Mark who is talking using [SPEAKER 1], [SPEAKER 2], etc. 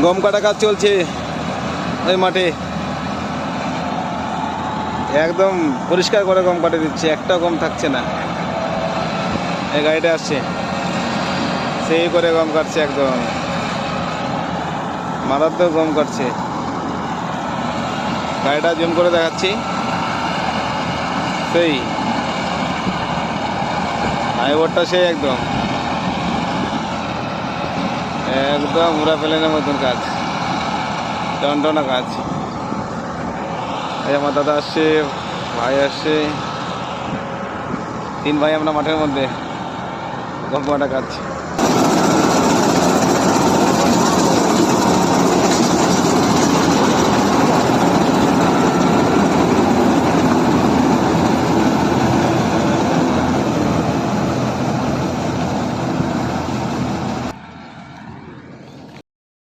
[SPEAKER 1] গম কাটা কাজ চলছে ওই মাঠে, একদম পরিষ্কার করে গম কাটে দিচ্ছে, একটা গম থাকছে না। এই গাড়িটা আসছে, সেই করে গম কাটছে, একদম মারাত্মক গম কাটছে। গাড়িটা জুম করে দেখাচ্ছি, সেই হাইওয়ারটা সেই একদম একদম উড়া প্লেনের মতন কাজ, টনটনা কাজ। এই আমার দাদা আসছে, ভাই আসছে, 3 ভাই আমরা মাঠের মধ্যে গম কাটা কাজ।